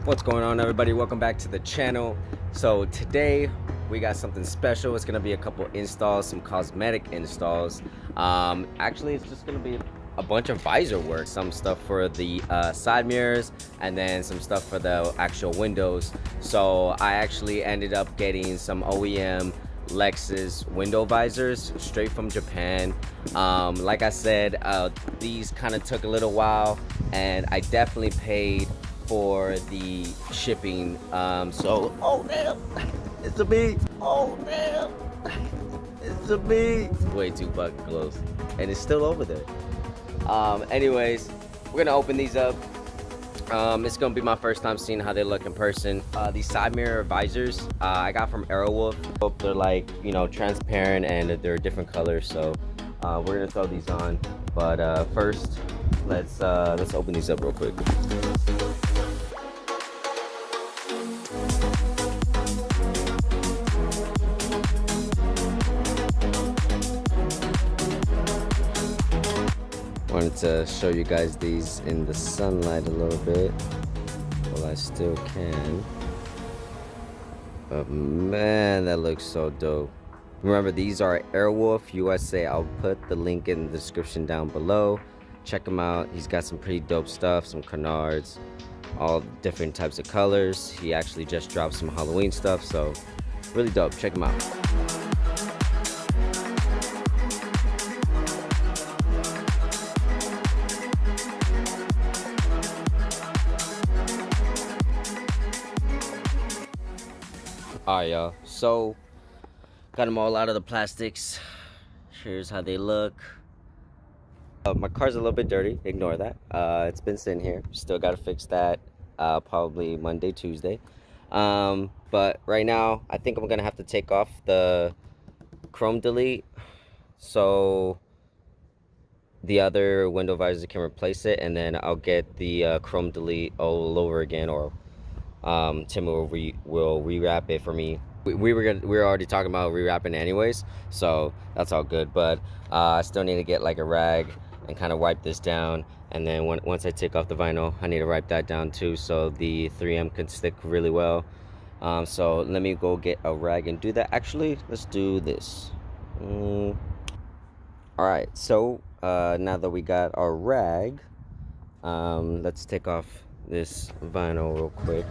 What's going on, everybody? Welcome back to the channel. So today we got something special. It's gonna be a couple installs, some cosmetic installs. Actually it's just gonna be a bunch of visor work, some stuff for the side mirrors, and then some stuff for the actual windows. So I actually ended up getting some OEM Lexus window visors straight from Japan. Like I said, these kind of took a little while, and I definitely paid for the shipping. So oh damn, it's a bee. Oh damn, it's a bee. It's way too fucking close, and it's still over there. Anyways, we're gonna open these up. It's gonna be my first time seeing how they look in person. These side mirror visors I got from AEROWOLF. They're like, you know, transparent, and they're different colors, so we're gonna throw these on. But first, let's open these up real quick. Wanted to show you guys these in the sunlight a little bit. Well, I still can. But man, that looks so dope. Remember, these are AEROWOLF USA. I'll put the link in the description down below. Check him out. He's got some pretty dope stuff, some canards, all different types of colors. He actually just dropped some Halloween stuff, so really dope. Check him out. Alright, y'all, so got them all out of the plastics. Here's how they look. My car's a little bit dirty, ignore that. It's been sitting here, still got to fix that probably Monday, Tuesday. But right now I think I'm gonna have to take off the chrome delete so the other window visor can replace it, and then I'll get the chrome delete all over again, or Tim will rewrap it for me. We were already talking about rewrapping anyways, so that's all good. But I still need to get like a rag and kind of wipe this down, and then once I take off the vinyl, I need to wipe that down too, so the 3M can stick really well. So let me go get a rag and do that. Actually, let's do this. All right, so now that we got our rag, let's take off this vinyl real quick.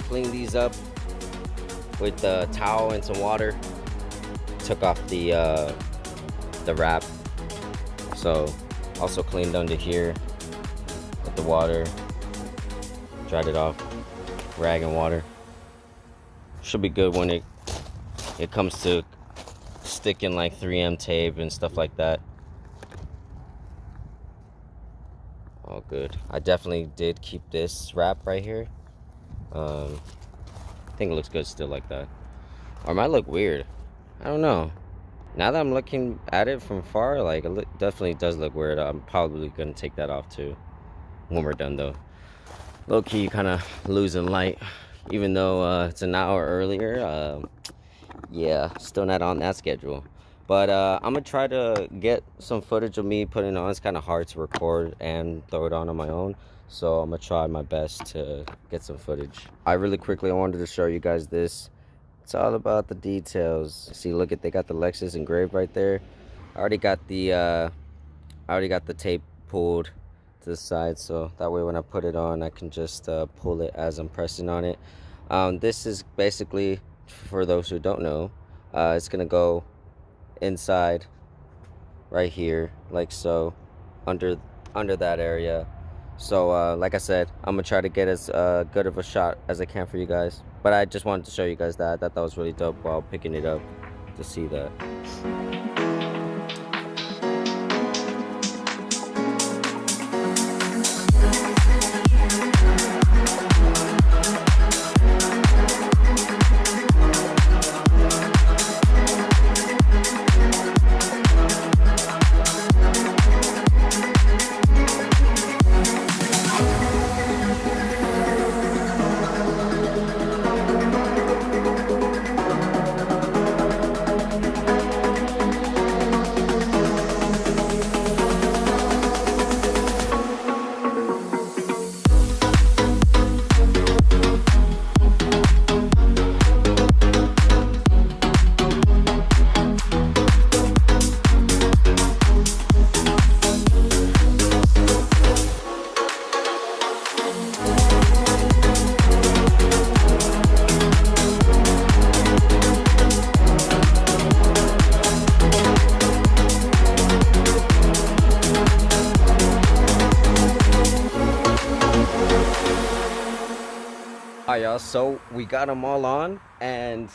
Cleaned these up with the towel and some water. Took off the wrap. So also cleaned under here with the water. Dried it off, rag and water. Should be good when it comes to sticking like 3M tape and stuff like that. All good. I definitely did keep this wrap right here. I think it looks good still like that, or it might look weird. I don't know. Now that I'm looking at it from far, like it definitely does look weird. I'm probably gonna take that off too when we're done, though. Low key, kind of losing light, even though it's an hour earlier. Yeah, still not on that schedule. But I'm gonna try to get some footage of me putting it on. It's kind of hard to record and throw it on my own, so I'm gonna try my best to get some footage. I wanted to show you guys this. It's all about the details. See, look at, they got the Lexus engraved right there. I already got the tape pulled to the side, so that way when I put it on, I can just pull it as I'm pressing on it. This is basically, for those who don't know, it's gonna go inside right here, like so, under that area. So like I said, I'm gonna try to get as good of a shot as I can for you guys, but I just wanted to show you guys that. I thought that was really dope while picking it up to see that. So we got them all on, and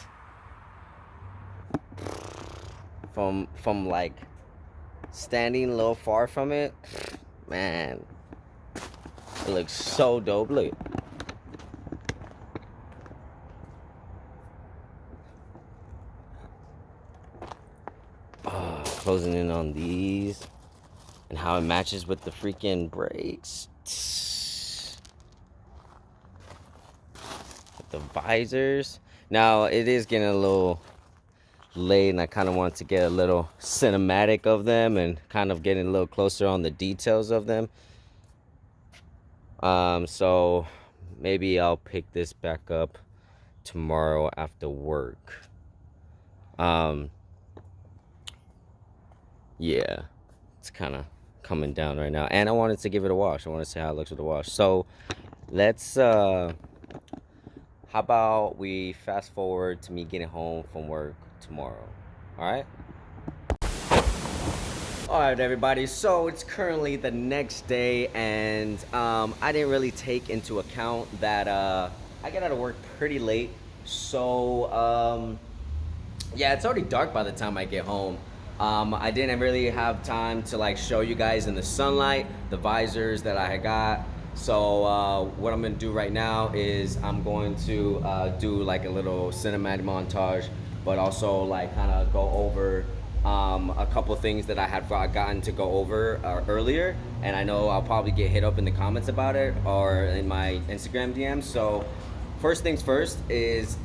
from like standing a little far from it, man, it looks so dope. Look. Closing in on these and how it matches with the freaking brakes. With the visors. Now it is getting a little late, and I kind of want to get a little cinematic of them and kind of getting a little closer on the details of them. So maybe I'll pick this back up tomorrow after work. Yeah, it's kind of coming down right now, and I wanted to give it a wash. I want to see how it looks with the wash. So let's how about we fast forward to me getting home from work tomorrow. All right, everybody, so it's currently the next day, and I didn't really take into account that I get out of work pretty late. So yeah, it's already dark by the time I get home. I didn't really have time to like show you guys in the sunlight the visors that I had got. So what I'm gonna do right now is I'm going to do like a little cinematic montage, but also like kind of go over a couple things that I had forgotten to go over earlier, and I know I'll probably get hit up in the comments about it or in my Instagram DMs. So first things first is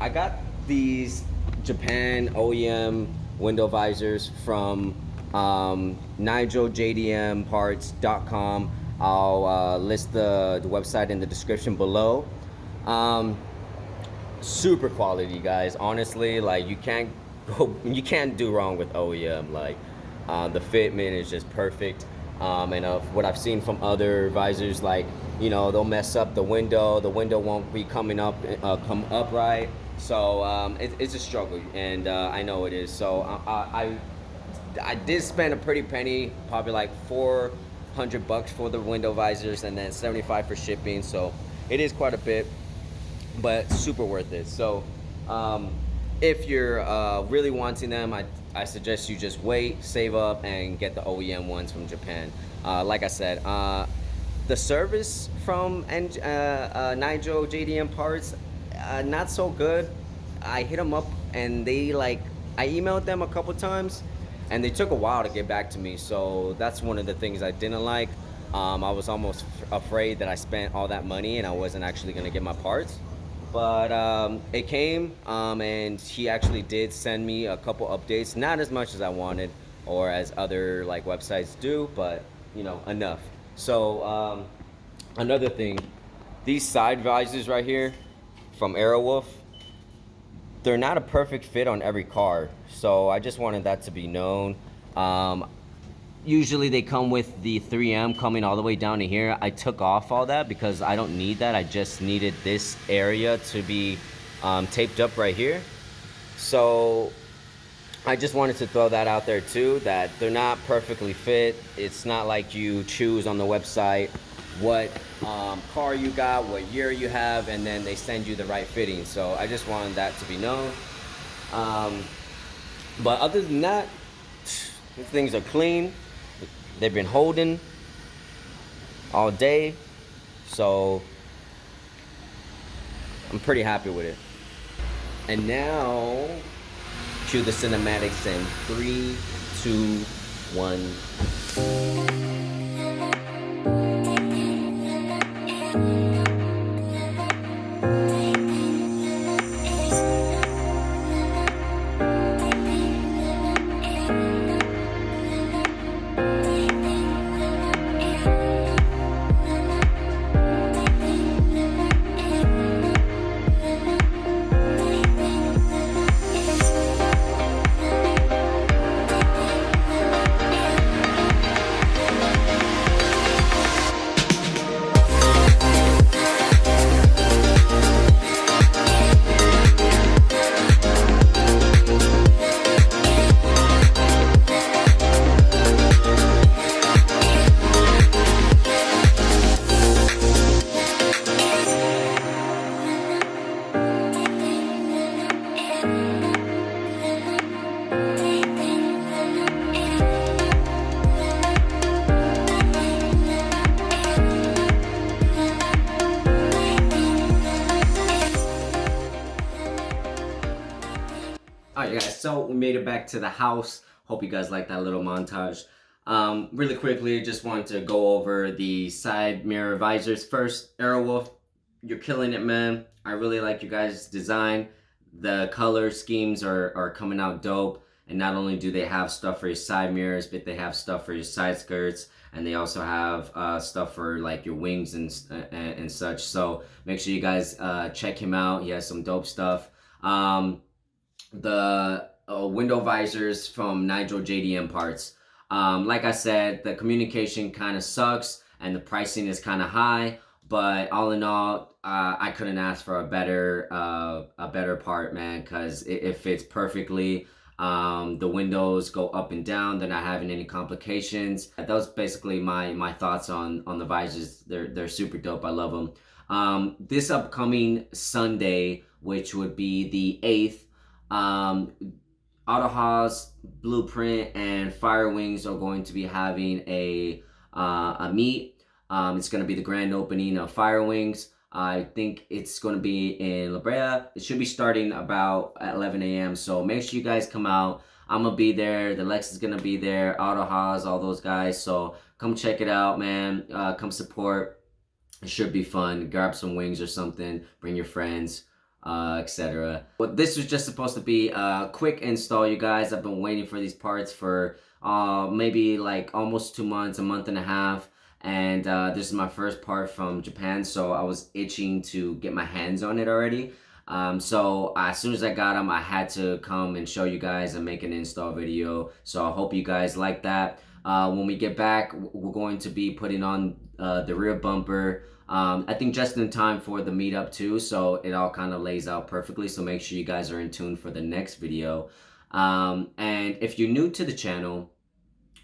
I got these Japan OEM window visors from nijojdmparts.com. I'll list the website in the description below. Super quality, guys. Honestly, like you can't do wrong with OEM. Like the fitment is just perfect. And of what I've seen from other visors, like, you know, they'll mess up the window won't be come upright. So it's a struggle, and I know it is. So I did spend a pretty penny, probably like $400 for the window visors, and then $75 for shipping. So it is quite a bit, but super worth it. So if you're really wanting them, I suggest you just wait, save up, and get the OEM ones from Japan. Like I said, the service from Nijo JDM Parts, not so good. I hit them up, and I emailed them a couple times, and they took a while to get back to me. So that's one of the things I didn't like. I was almost afraid that I spent all that money and I wasn't actually gonna get my parts. But it came, and he actually did send me a couple updates. Not as much as I wanted or as other like websites do, but you know, enough. So another thing, these side visors right here from AEROWOLF, they're not a perfect fit on every car, so I just wanted that to be known. Usually they come with the 3M coming all the way down to here. I took off all that because I don't need that. I just needed this area to be taped up right here. So I just wanted to throw that out there too, that they're not perfectly fit. It's not like you choose on the website what car you got, what year you have, and then they send you the right fitting. So I just wanted that to be known. But other than that, these things are clean. They've been holding all day, so I'm pretty happy with it. And now, cue the cinematics in 3, 2, 1. Alright guys, so we made it back to the house. Hope you guys like that little montage. Really quickly, just wanted to go over the side mirror visors. First, AEROWOLF, you're killing it, man. I really like your guys' design. The color schemes are coming out dope. And not only do they have stuff for your side mirrors, but they have stuff for your side skirts. And they also have stuff for like your wings and such. So make sure you guys check him out. He has some dope stuff. The window visors from Nigel JDM Parts. Like I said, the communication kind of sucks and the pricing is kind of high, but all in all, I couldn't ask for a better part, man, because it fits perfectly. The windows go up and down. They're not having any complications. That was basically my thoughts on the visors. They're super dope. I love them. This upcoming Sunday, which would be the 8th, AutoHaus, Blueprint, and Firewings are going to be having a meet. It's going to be the grand opening of Firewings. I think it's going to be in La Brea. It should be starting about at 11 a.m. So make sure you guys come out. I'm going to be there. The Lexus is going to be there. AutoHaus, all those guys. So come check it out, man. Come support. It should be fun. Grab some wings or something. Bring your friends. Etc. But this was just supposed to be a quick install, you guys. I've been waiting for these parts for maybe like almost 2 months, a month and a half, and this is my first part from Japan, so I was itching to get my hands on it already. So as soon as I got them, I had to come and show you guys and make an install video. So I hope you guys like that. When we get back, we're going to be putting on the rear bumper. I think just in time for the meetup too, so it all kind of lays out perfectly. So make sure you guys are in tune for the next video. And if you're new to the channel,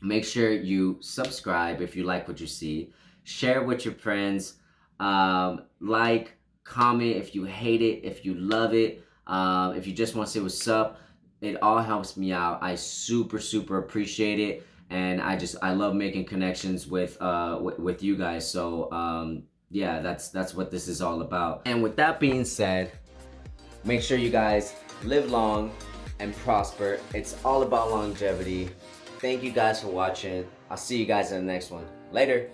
make sure you subscribe if you like what you see. Share with your friends. Like, comment if you hate it, if you love it, if you just want to say what's up. It all helps me out. I super appreciate it, and I love making connections with you guys. So yeah, that's what this is all about. And with that being said, make sure you guys live long and prosper. It's all about longevity. Thank you guys for watching. I'll see you guys in the next one. Later.